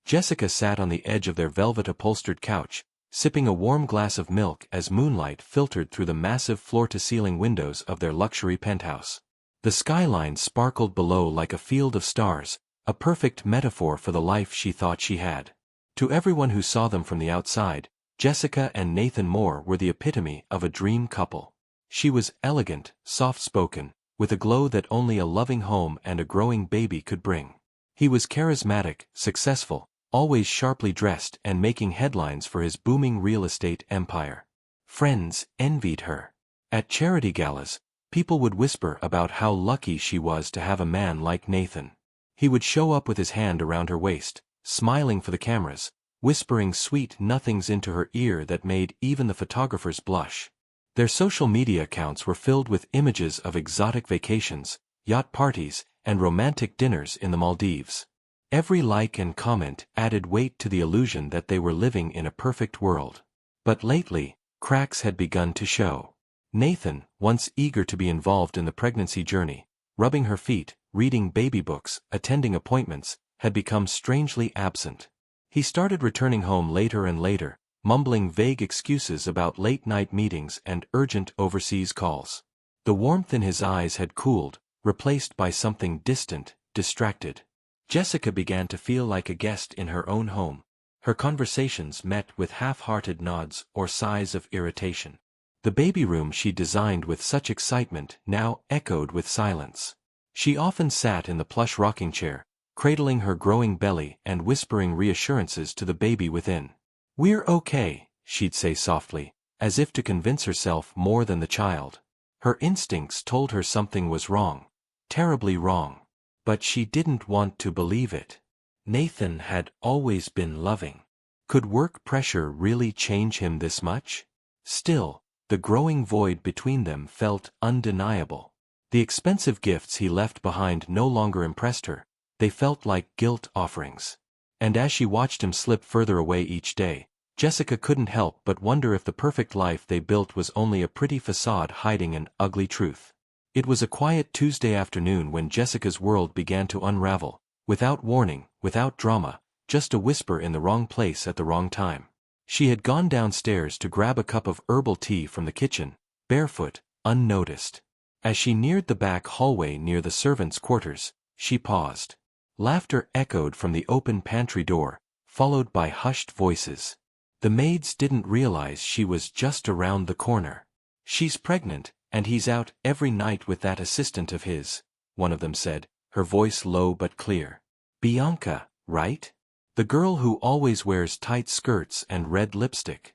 Jessica sat on the edge of their velvet-upholstered couch, sipping a warm glass of milk as moonlight filtered through the massive floor-to-ceiling windows of their luxury penthouse. The skyline sparkled below like a field of stars, a perfect metaphor for the life she thought she had. To everyone who saw them from the outside, Jessica and Nathan Moore were the epitome of a dream couple. She was elegant, soft-spoken, with a glow that only a loving home and a growing baby could bring. He was charismatic, successful, always sharply dressed and making headlines for his booming real estate empire. Friends envied her. At charity galas, people would whisper about how lucky she was to have a man like Nathan. He would show up with his hand around her waist, smiling for the cameras, whispering sweet nothings into her ear that made even the photographers blush. Their social media accounts were filled with images of exotic vacations, yacht parties, and romantic dinners in the Maldives. Every like and comment added weight to the illusion that they were living in a perfect world. But lately, cracks had begun to show. Nathan, once eager to be involved in the pregnancy journey, rubbing her feet, reading baby books, attending appointments, had become strangely absent. He started returning home later and later, mumbling vague excuses about late-night meetings and urgent overseas calls. The warmth in his eyes had cooled, replaced by something distant, distracted. Jessica began to feel like a guest in her own home. Her conversations met with half-hearted nods or sighs of irritation. The baby room she designed with such excitement now echoed with silence. She often sat in the plush rocking chair, cradling her growing belly and whispering reassurances to the baby within. "We're okay," she'd say softly, as if to convince herself more than the child. Her instincts told her something was wrong, terribly wrong. But she didn't want to believe it. Nathan had always been loving. Could work pressure really change him this much? Still, the growing void between them felt undeniable. The expensive gifts he left behind no longer impressed her, they felt like guilt offerings. And as she watched him slip further away each day, Jessica couldn't help but wonder if the perfect life they built was only a pretty facade hiding an ugly truth. It was a quiet Tuesday afternoon when Jessica's world began to unravel, without warning, without drama, just a whisper in the wrong place at the wrong time. She had gone downstairs to grab a cup of herbal tea from the kitchen, barefoot, unnoticed. As she neared the back hallway near the servants' quarters, she paused. Laughter echoed from the open pantry door, followed by hushed voices. The maids didn't realize she was just around the corner. "She's pregnant, and he's out every night with that assistant of his," one of them said, her voice low but clear. "Bianca, right? The girl who always wears tight skirts and red lipstick."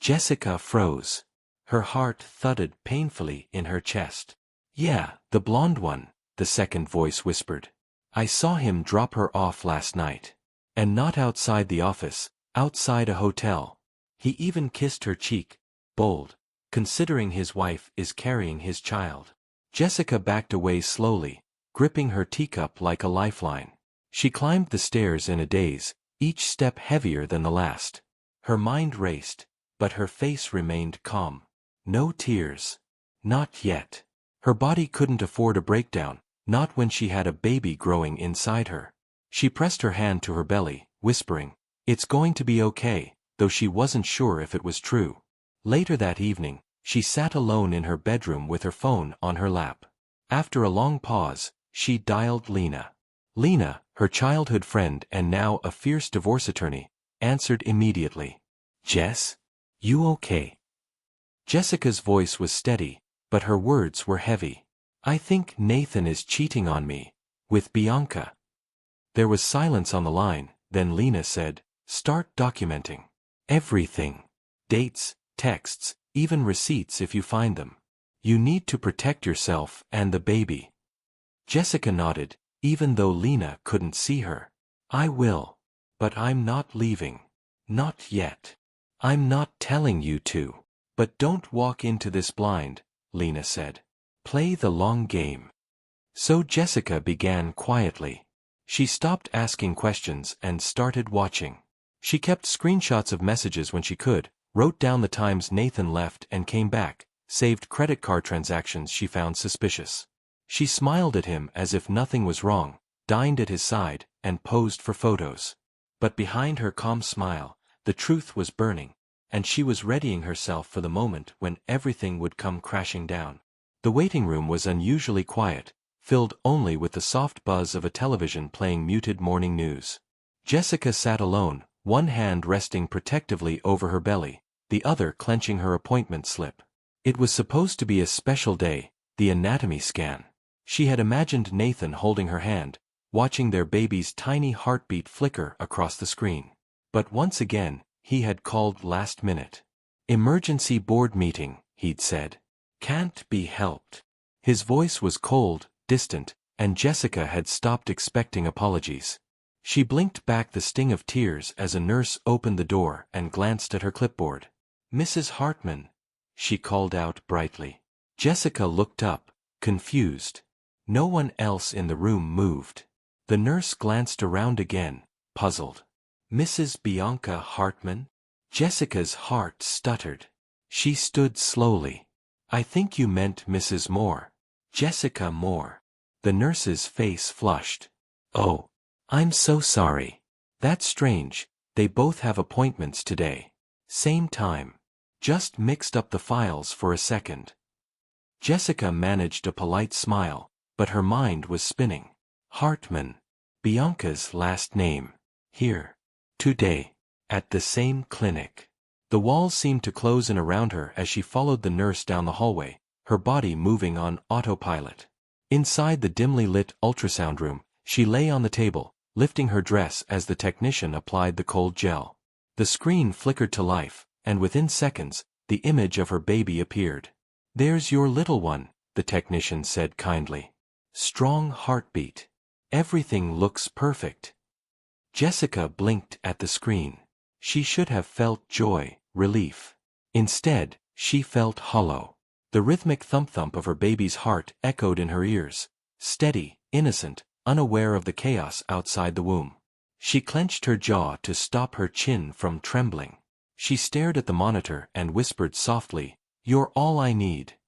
Jessica froze. Her heart thudded painfully in her chest. "Yeah, the blonde one," the second voice whispered. "I saw him drop her off last night. And not outside the office, outside a hotel. He even kissed her cheek, bold, considering his wife is carrying his child." Jessica backed away slowly, gripping her teacup like a lifeline. She climbed the stairs in a daze, each step heavier than the last. Her mind raced, but her face remained calm. No tears. Not yet. Her body couldn't afford a breakdown, not when she had a baby growing inside her. She pressed her hand to her belly, whispering, "It's going to be okay," though she wasn't sure if it was true. Later that evening, she sat alone in her bedroom with her phone on her lap. After a long pause, she dialed Lena. Lena, her childhood friend and now a fierce divorce attorney, answered immediately. "Jess? You okay?" Jessica's voice was steady, but her words were heavy. "I think Nathan is cheating on me, with Bianca." There was silence on the line, then Lena said, "Start documenting. Everything. Dates, texts, even receipts if you find them. You need to protect yourself and the baby." Jessica nodded, even though Lena couldn't see her. "I will. But I'm not leaving. Not yet. I'm not telling you to. But don't walk into this blind," Lena said. "Play the long game." So Jessica began quietly. She stopped asking questions and started watching. She kept screenshots of messages when she could, wrote down the times Nathan left and came back, saved credit card transactions she found suspicious. She smiled at him as if nothing was wrong, dined at his side, and posed for photos. But behind her calm smile, the truth was burning, and she was readying herself for the moment when everything would come crashing down. The waiting room was unusually quiet, filled only with the soft buzz of a television playing muted morning news. Jessica sat alone, one hand resting protectively over her belly, the other clenching her appointment slip. It was supposed to be a special day, the anatomy scan. She had imagined Nathan holding her hand, watching their baby's tiny heartbeat flicker across the screen. But once again, he had called last minute. "Emergency board meeting," he'd said. "Can't be helped." His voice was cold, distant, and Jessica had stopped expecting apologies. She blinked back the sting of tears as a nurse opened the door and glanced at her clipboard. "Mrs. Hartman," she called out brightly. Jessica looked up, confused. No one else in the room moved. The nurse glanced around again, puzzled. "Mrs. Bianca Hartman?" Jessica's heart stuttered. She stood slowly. "I think you meant Mrs. Moore." "Jessica Moore." The nurse's face flushed. "Oh, I'm so sorry. That's strange, they both have appointments today. Same time. Just mixed up the files for a second." Jessica managed a polite smile, but her mind was spinning. Hartman. Bianca's last name. Here. Today. At the same clinic. The walls seemed to close in around her as she followed the nurse down the hallway, her body moving on autopilot. Inside the dimly lit ultrasound room, she lay on the table, lifting her dress as the technician applied the cold gel. The screen flickered to life, and within seconds, the image of her baby appeared. "There's your little one," the technician said kindly. "Strong heartbeat. Everything looks perfect." Jessica blinked at the screen. She should have felt joy, relief. Instead, she felt hollow. The rhythmic thump-thump of her baby's heart echoed in her ears, steady, innocent, unaware of the chaos outside the womb. She clenched her jaw to stop her chin from trembling. She stared at the monitor and whispered softly, "You're all I need."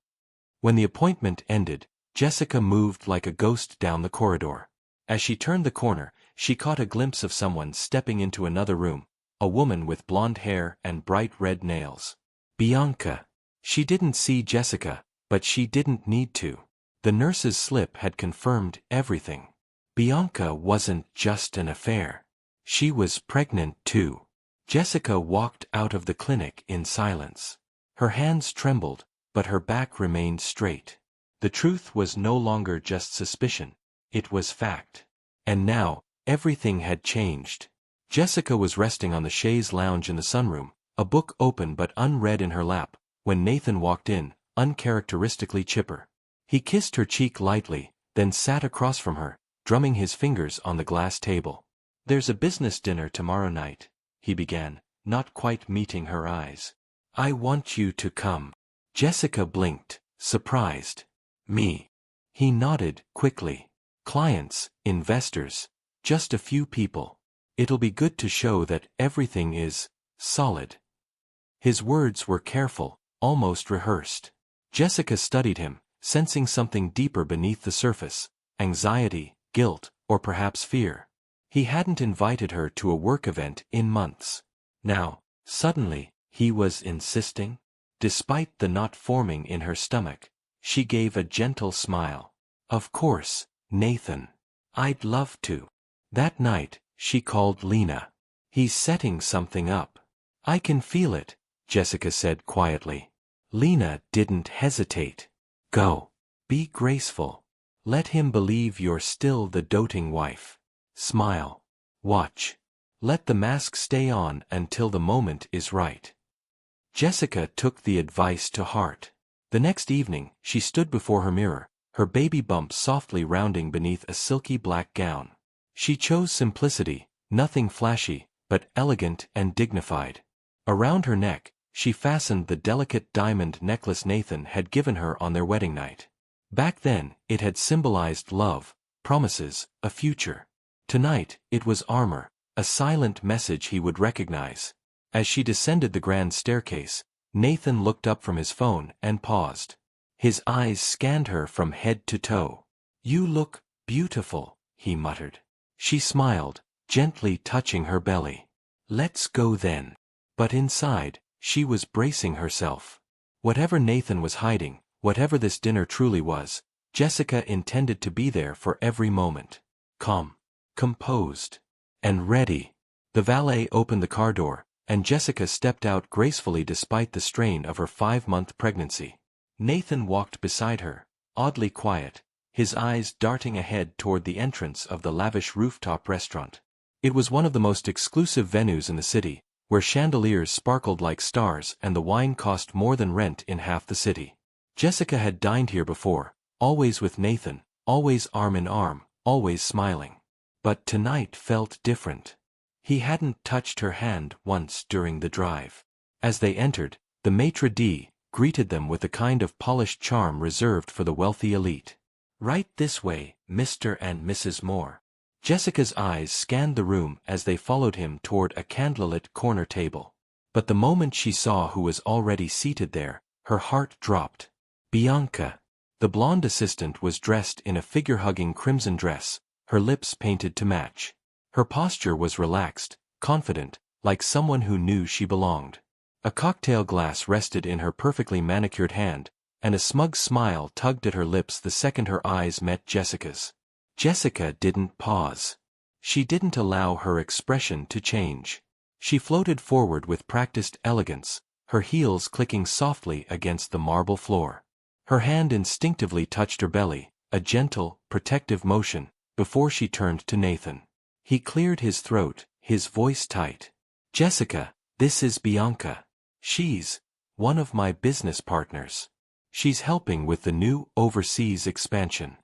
When the appointment ended, Jessica moved like a ghost down the corridor. As she turned the corner, she caught a glimpse of someone stepping into another room, a woman with blonde hair and bright red nails. Bianca. She didn't see Jessica, but she didn't need to. The nurse's slip had confirmed everything. Bianca wasn't just an affair. She was pregnant too. Jessica walked out of the clinic in silence. Her hands trembled, but her back remained straight. The truth was no longer just suspicion, it was fact. And now, everything had changed. Jessica was resting on the chaise lounge in the sunroom, a book open but unread in her lap, when Nathan walked in, uncharacteristically chipper. He kissed her cheek lightly, then sat across from her, drumming his fingers on the glass table. "There's a business dinner tomorrow night," he began, not quite meeting her eyes. "I want you to come." Jessica blinked, surprised. "Me?" He nodded, quickly. "Clients, investors, just a few people. It'll be good to show that everything is solid." His words were careful, almost rehearsed. Jessica studied him, sensing something deeper beneath the surface, anxiety, guilt, or perhaps fear. He hadn't invited her to a work event in months. Now, suddenly, he was insisting. Despite the knot forming in her stomach, she gave a gentle smile. "Of course, Nathan. I'd love to." That night, she called Lena. "He's setting something up." "I can feel it," Jessica said quietly. Lena didn't hesitate. "Go. Be graceful. Let him believe you're still the doting wife. Smile. Watch. Let the mask stay on until the moment is right." Jessica took the advice to heart. The next evening, she stood before her mirror, her baby bump softly rounding beneath a silky black gown. She chose simplicity, nothing flashy, but elegant and dignified. Around her neck, she fastened the delicate diamond necklace Nathan had given her on their wedding night. Back then, it had symbolized love, promises, a future. Tonight, it was armor, a silent message he would recognize. As she descended the grand staircase, Nathan looked up from his phone and paused. His eyes scanned her from head to toe. "You look beautiful," he muttered. She smiled, gently touching her belly. "Let's go then." But inside, she was bracing herself. Whatever Nathan was hiding, whatever this dinner truly was, Jessica intended to be there for every moment. Calm, composed, and ready. The valet opened the car door, and Jessica stepped out gracefully despite the strain of her 5-month pregnancy. Nathan walked beside her, oddly quiet, his eyes darting ahead toward the entrance of the lavish rooftop restaurant. It was one of the most exclusive venues in the city, where chandeliers sparkled like stars and the wine cost more than rent in half the city. Jessica had dined here before, always with Nathan, always arm in arm, always smiling. But tonight felt different. He hadn't touched her hand once during the drive. As they entered, the maitre d' greeted them with the kind of polished charm reserved for the wealthy elite. "Right this way, Mr. and Mrs. Moore." Jessica's eyes scanned the room as they followed him toward a candlelit corner table. But the moment she saw who was already seated there, her heart dropped. Bianca. The blonde assistant was dressed in a figure-hugging crimson dress, her lips painted to match. Her posture was relaxed, confident, like someone who knew she belonged. A cocktail glass rested in her perfectly manicured hand, and a smug smile tugged at her lips the second her eyes met Jessica's. Jessica didn't pause. She didn't allow her expression to change. She floated forward with practiced elegance, her heels clicking softly against the marble floor. Her hand instinctively touched her belly, a gentle, protective motion, before she turned to Nathan. He cleared his throat, his voice tight. "Jessica, this is Bianca. She's one of my business partners. She's helping with the new overseas expansion."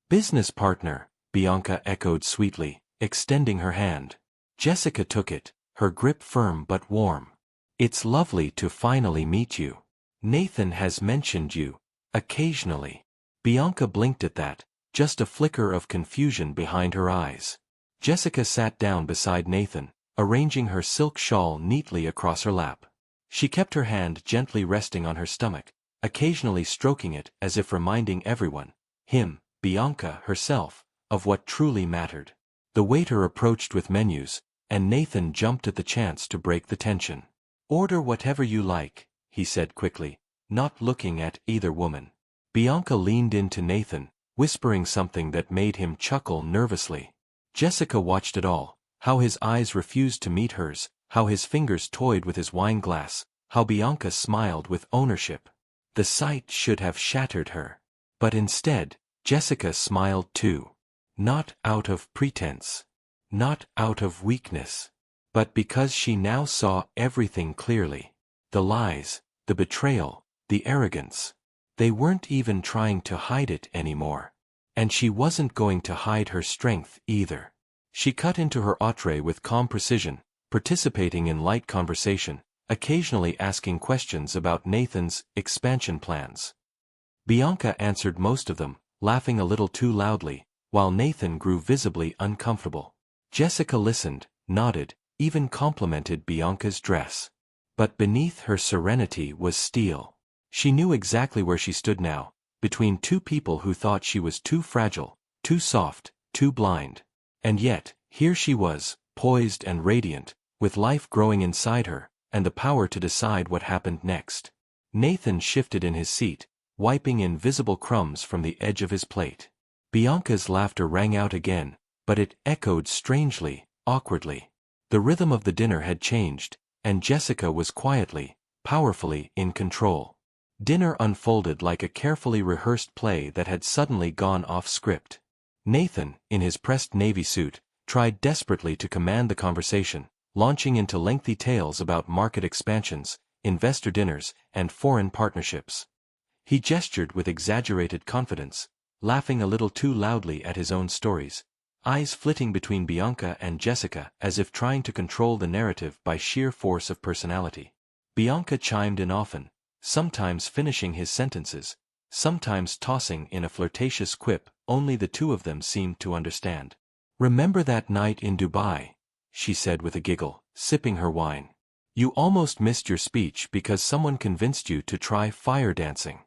"Business partner," Bianca echoed sweetly, extending her hand. Jessica took it, her grip firm but warm. "It's lovely to finally meet you. Nathan has mentioned you, occasionally." Bianca blinked at that, just a flicker of confusion behind her eyes. Jessica sat down beside Nathan, arranging her silk shawl neatly across her lap. She kept her hand gently resting on her stomach, occasionally stroking it as if reminding everyone, him, Bianca herself, of what truly mattered. The waiter approached with menus, and Nathan jumped at the chance to break the tension. "Order whatever you like," he said quickly, not looking at either woman. Bianca leaned into Nathan, whispering something that made him chuckle nervously. Jessica watched it all, how his eyes refused to meet hers, how his fingers toyed with his wine glass, how Bianca smiled with ownership. The sight should have shattered her. But instead, Jessica smiled too. Not out of pretense. Not out of weakness. But because she now saw everything clearly. The lies, the betrayal, the arrogance. They weren't even trying to hide it anymore. And she wasn't going to hide her strength either. She cut into her entree with calm precision, participating in light conversation, occasionally asking questions about Nathan's expansion plans. Bianca answered most of them, laughing a little too loudly, while Nathan grew visibly uncomfortable. Jessica listened, nodded, even complimented Bianca's dress. But beneath her serenity was steel. She knew exactly where she stood now, between two people who thought she was too fragile, too soft, too blind. And yet, here she was, poised and radiant, with life growing inside her, and the power to decide what happened next. Nathan shifted in his seat, wiping invisible crumbs from the edge of his plate. Bianca's laughter rang out again, but it echoed strangely, awkwardly. The rhythm of the dinner had changed, and Jessica was quietly, powerfully in control. Dinner unfolded like a carefully rehearsed play that had suddenly gone off script. Nathan, in his pressed navy suit, tried desperately to command the conversation, launching into lengthy tales about market expansions, investor dinners, and foreign partnerships. He gestured with exaggerated confidence, laughing a little too loudly at his own stories, eyes flitting between Bianca and Jessica as if trying to control the narrative by sheer force of personality. Bianca chimed in often, sometimes finishing his sentences, sometimes tossing in a flirtatious quip only the two of them seemed to understand. "Remember that night in Dubai?" she said with a giggle, sipping her wine. "You almost missed your speech because someone convinced you to try fire dancing."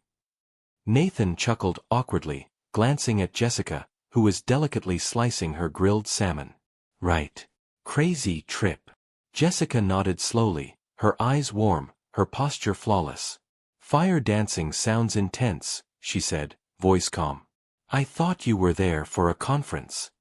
Nathan chuckled awkwardly, glancing at Jessica, who was delicately slicing her grilled salmon. Right. Crazy trip. Jessica nodded slowly, her eyes warm, her posture flawless. Fire dancing sounds intense, she said, voice calm. I thought you were there for a conference.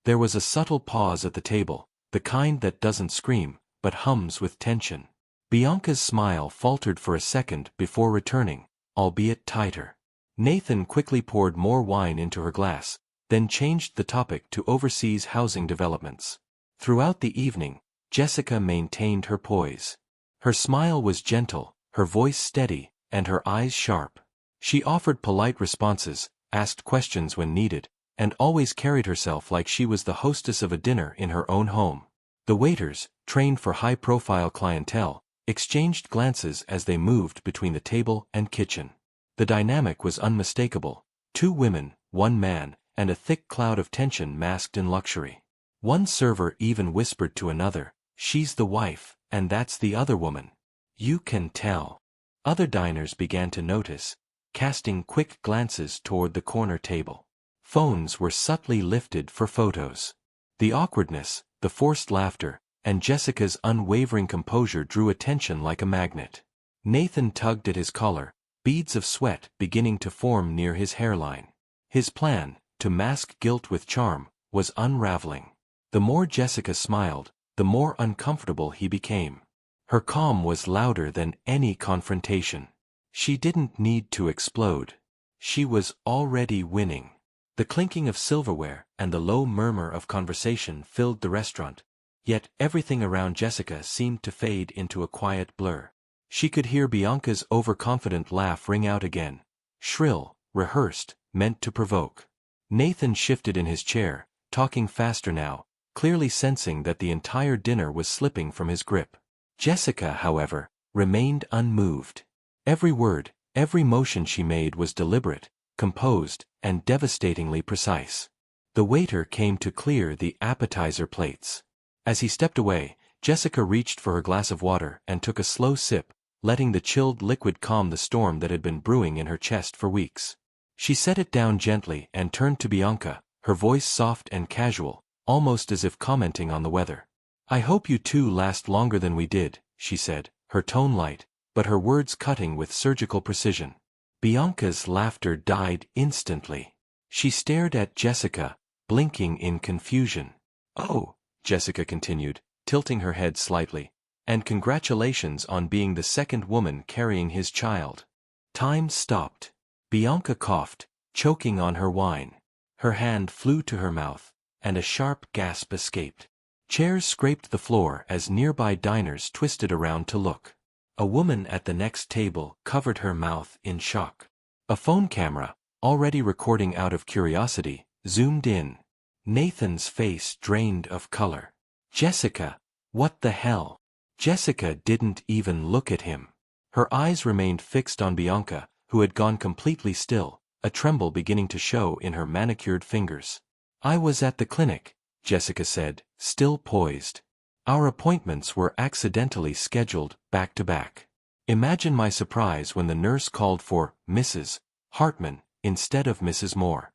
There was a subtle pause at the table, the kind that doesn't scream, but hums with tension. Bianca's smile faltered for a second before returning, albeit tighter. Nathan quickly poured more wine into her glass, then changed the topic to overseas housing developments. Throughout the evening, Jessica maintained her poise. Her smile was gentle, her voice steady, and her eyes sharp. She offered polite responses, asked questions when needed, and always carried herself like she was the hostess of a dinner in her own home. The waiters, trained for high-profile clientele, exchanged glances as they moved between the table and kitchen. The dynamic was unmistakable. 2 women, 1 man, and a thick cloud of tension masked in luxury. One server even whispered to another, "She's the wife, and that's the other woman. You can tell." Other diners began to notice, casting quick glances toward the corner table. Phones were subtly lifted for photos. The awkwardness, the forced laughter, and Jessica's unwavering composure drew attention like a magnet. Nathan tugged at his collar, beads of sweat beginning to form near his hairline. His plan, to mask guilt with charm, was unraveling. The more Jessica smiled, the more uncomfortable he became. Her calm was louder than any confrontation. She didn't need to explode. She was already winning. The clinking of silverware and the low murmur of conversation filled the restaurant, yet everything around Jessica seemed to fade into a quiet blur. She could hear Bianca's overconfident laugh ring out again, shrill, rehearsed, meant to provoke. Nathan shifted in his chair, talking faster now, clearly sensing that the entire dinner was slipping from his grip. Jessica, however, remained unmoved. Every word, every motion she made was deliberate, composed, and devastatingly precise. The waiter came to clear the appetizer plates. As he stepped away, Jessica reached for her glass of water and took a slow sip, letting the chilled liquid calm the storm that had been brewing in her chest for weeks. She set it down gently and turned to Bianca, her voice soft and casual, almost as if commenting on the weather. "I hope you two last longer than we did," she said, her tone light, but her words cutting with surgical precision. Bianca's laughter died instantly. She stared at Jessica, blinking in confusion. "Oh," Jessica continued, tilting her head slightly, "and congratulations on being the second woman carrying his child." Time stopped. Bianca coughed, choking on her wine. Her hand flew to her mouth, and a sharp gasp escaped. Chairs scraped the floor as nearby diners twisted around to look. A woman at the next table covered her mouth in shock. A phone camera, already recording out of curiosity, zoomed in. Nathan's face drained of color. "Jessica, what the hell?" Jessica didn't even look at him. Her eyes remained fixed on Bianca, who had gone completely still, a tremble beginning to show in her manicured fingers. "I was at the clinic," Jessica said, still poised. "Our appointments were accidentally scheduled back to back. Imagine my surprise when the nurse called for Mrs. Hartman instead of Mrs. Moore."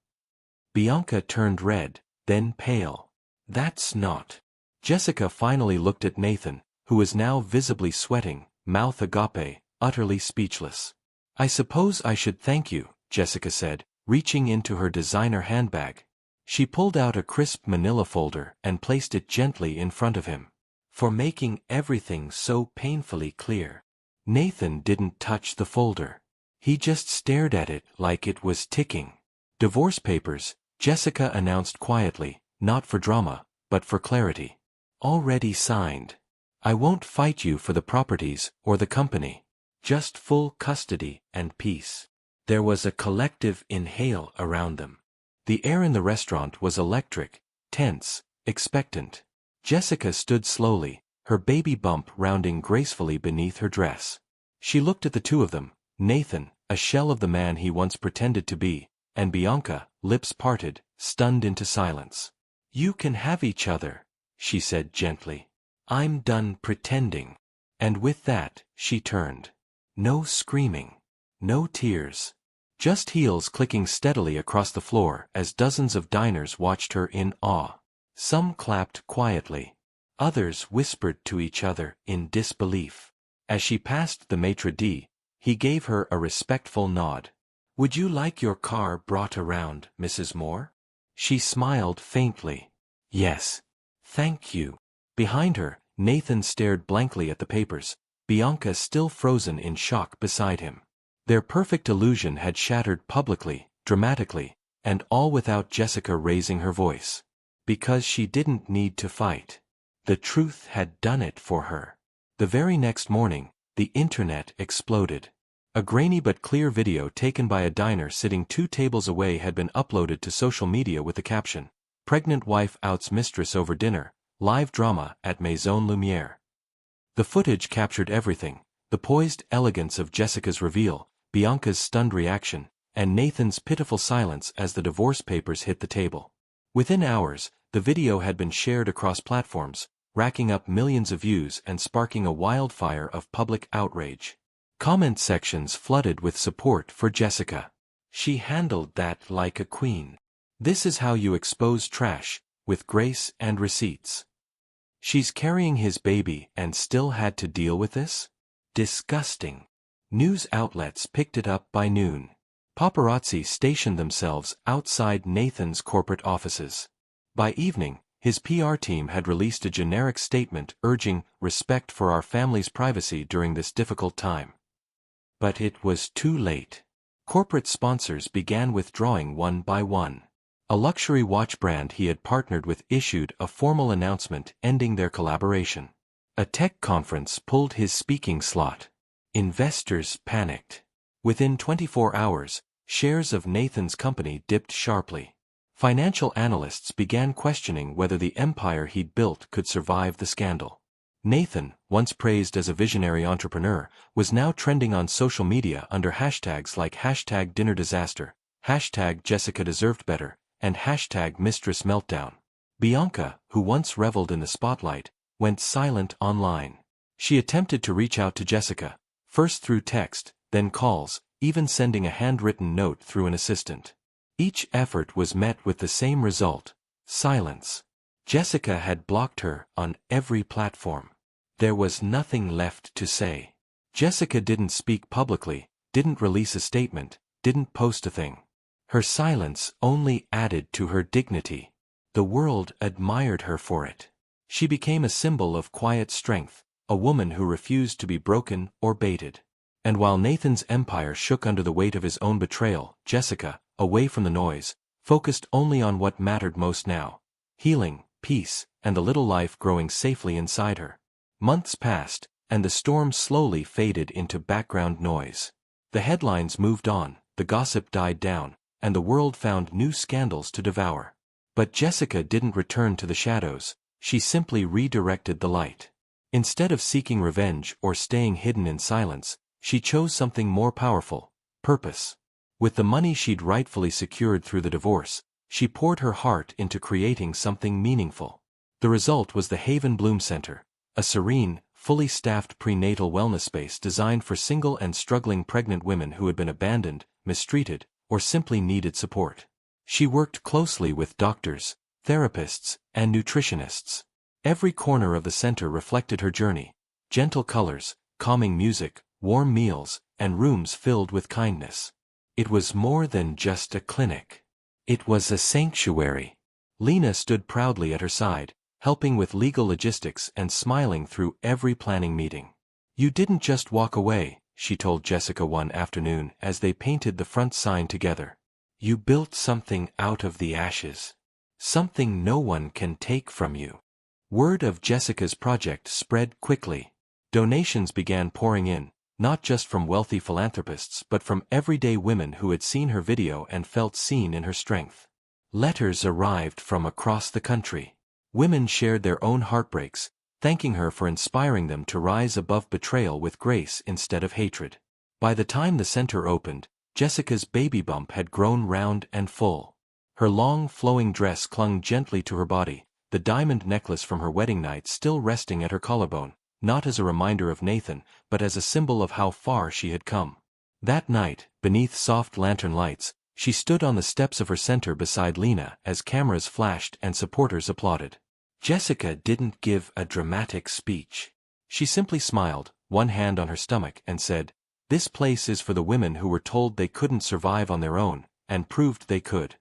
Bianca turned red, then pale. "That's not." Jessica finally looked at Nathan, who was now visibly sweating, mouth agape, utterly speechless. "I suppose I should thank you," Jessica said, reaching into her designer handbag. She pulled out a crisp manila folder and placed it gently in front of him. "For making everything so painfully clear." Nathan didn't touch the folder. He just stared at it like it was ticking. "Divorce papers," Jessica announced quietly, not for drama, but for clarity. "Already signed. I won't fight you for the properties or the company. Just full custody and peace." There was a collective inhale around them. The air in the restaurant was electric, tense, expectant. Jessica stood slowly, her baby bump rounding gracefully beneath her dress. She looked at the two of them, Nathan, a shell of the man he once pretended to be, and Bianca, lips parted, stunned into silence. "You can have each other," she said gently. "I'm done pretending." And with that, she turned. No screaming. No tears. Just heels clicking steadily across the floor as dozens of diners watched her in awe. Some clapped quietly. Others whispered to each other in disbelief. As she passed the maitre d', he gave her a respectful nod. "Would you like your car brought around, Mrs. Moore?" She smiled faintly. "Yes. Thank you." Behind her, Nathan stared blankly at the papers, Bianca still frozen in shock beside him. Their perfect illusion had shattered publicly, dramatically, and all without Jessica raising her voice. Because she didn't need to fight. The truth had done it for her. The very next morning, the internet exploded. A grainy but clear video taken by a diner sitting 2 tables away had been uploaded to social media with the caption, "Pregnant wife outs mistress over dinner, live drama at Maison Lumière." The footage captured everything: the poised elegance of Jessica's reveal, Bianca's stunned reaction, and Nathan's pitiful silence as the divorce papers hit the table. Within hours, the video had been shared across platforms, racking up millions of views and sparking a wildfire of public outrage. Comment sections flooded with support for Jessica. "She handled that like a queen. This is how you expose trash, with grace and receipts. She's carrying his baby and still had to deal with this? Disgusting." News outlets picked it up by noon. Paparazzi stationed themselves outside Nathan's corporate offices. By evening, his PR team had released a generic statement urging respect for our family's privacy during this difficult time. But it was too late. Corporate sponsors began withdrawing one by one. A luxury watch brand he had partnered with issued a formal announcement ending their collaboration. A tech conference pulled his speaking slot. Investors panicked. Within 24 hours, shares of Nathan's company dipped sharply. Financial analysts began questioning whether the empire he'd built could survive the scandal. Nathan, once praised as a visionary entrepreneur, was now trending on social media under hashtags like #DinnerDisaster, #JessicaDeservedBetter, and #MistressMeltdown. Bianca, who once reveled in the spotlight, went silent online. She attempted to reach out to Jessica, first through text, then calls, even sending a handwritten note through an assistant. Each effort was met with the same result: silence. Jessica had blocked her on every platform. There was nothing left to say. Jessica didn't speak publicly, didn't release a statement, didn't post a thing. Her silence only added to her dignity. The world admired her for it. She became a symbol of quiet strength, a woman who refused to be broken or baited. And while Nathan's empire shook under the weight of his own betrayal, Jessica, away from the noise, focused only on what mattered most now: healing, peace, and the little life growing safely inside her. Months passed, and the storm slowly faded into background noise. The headlines moved on, the gossip died down, and the world found new scandals to devour. But Jessica didn't return to the shadows, she simply redirected the light. Instead of seeking revenge or staying hidden in silence, she chose something more powerful: purpose. With the money she'd rightfully secured through the divorce, she poured her heart into creating something meaningful. The result was the Haven Bloom Center, a serene, fully staffed prenatal wellness space designed for single and struggling pregnant women who had been abandoned, mistreated, or simply needed support. She worked closely with doctors, therapists, and nutritionists. Every corner of the center reflected her journey: gentle colors, calming music, warm meals, and rooms filled with kindness. It was more than just a clinic. It was a sanctuary. Lena stood proudly at her side, helping with legal logistics and smiling through every planning meeting. "You didn't just walk away," she told Jessica one afternoon as they painted the front sign together. "You built something out of the ashes. Something no one can take from you." Word of Jessica's project spread quickly. Donations began pouring in, not just from wealthy philanthropists but from everyday women who had seen her video and felt seen in her strength. Letters arrived from across the country. Women shared their own heartbreaks, thanking her for inspiring them to rise above betrayal with grace instead of hatred. By the time the center opened, Jessica's baby bump had grown round and full. Her long, flowing dress clung gently to her body, the diamond necklace from her wedding night still resting at her collarbone, not as a reminder of Nathan, but as a symbol of how far she had come. That night, beneath soft lantern lights, She stood on the steps of her center beside Lena as cameras flashed and supporters applauded. Jessica didn't give a dramatic speech. She simply smiled, one hand on her stomach, and said, "This place is for the women who were told they couldn't survive on their own, and proved they could."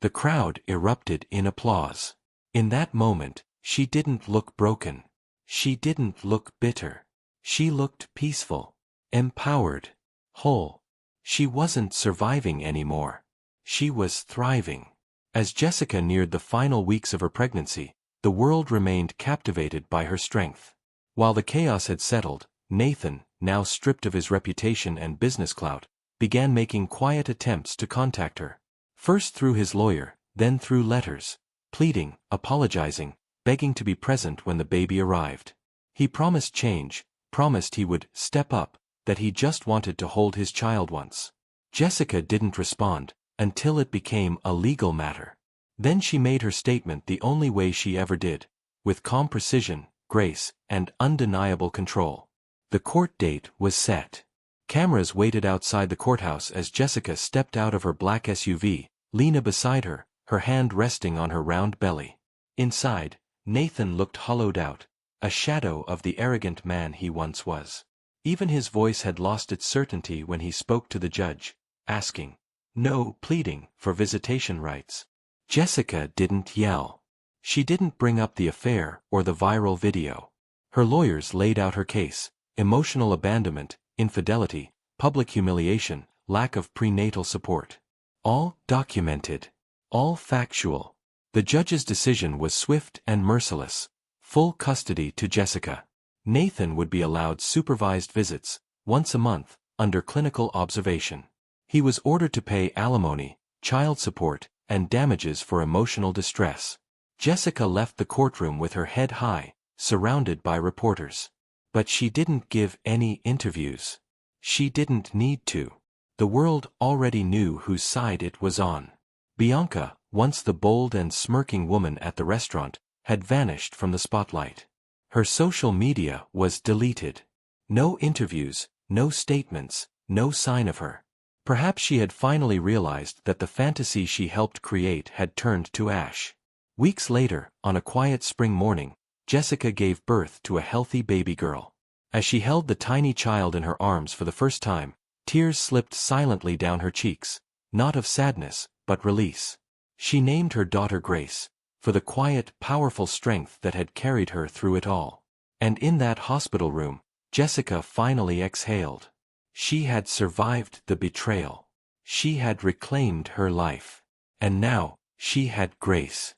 The crowd erupted in applause. In that moment, she didn't look broken. She didn't look bitter. She looked peaceful, empowered, whole. She wasn't surviving anymore. She was thriving. As Jessica neared the final weeks of her pregnancy, the world remained captivated by her strength. While the chaos had settled, Nathan, now stripped of his reputation and business clout, began making quiet attempts to contact her. First through his lawyer, then through letters, pleading, apologizing, begging to be present when the baby arrived. He promised change, promised he would step up, that he just wanted to hold his child once. Jessica didn't respond, until it became a legal matter. Then she made her statement the only way she ever did, with calm precision, grace, and undeniable control. The court date was set. Cameras waited outside the courthouse as Jessica stepped out of her black SUV, Lena beside her, her hand resting on her round belly. Inside, Nathan looked hollowed out, a shadow of the arrogant man he once was. Even his voice had lost its certainty when he spoke to the judge, asking, no, pleading, for visitation rights. Jessica didn't yell. She didn't bring up the affair or the viral video. Her lawyers laid out her case: emotional abandonment, infidelity, public humiliation, lack of prenatal support. All documented. All factual. The judge's decision was swift and merciless. Full custody to Jessica. Nathan would be allowed supervised visits, once a month, under clinical observation. He was ordered to pay alimony, child support, and damages for emotional distress. Jessica left the courtroom with her head high, surrounded by reporters. But she didn't give any interviews. She didn't need to. The world already knew whose side it was on. Bianca, once the bold and smirking woman at the restaurant, had vanished from the spotlight. Her social media was deleted. No interviews, no statements, no sign of her. Perhaps she had finally realized that the fantasy she helped create had turned to ash. Weeks later, on a quiet spring morning, Jessica gave birth to a healthy baby girl. As she held the tiny child in her arms for the first time, tears slipped silently down her cheeks, not of sadness, but release. She named her daughter Grace, for the quiet, powerful strength that had carried her through it all. And in that hospital room, Jessica finally exhaled. She had survived the betrayal. She had reclaimed her life. And now, she had Grace.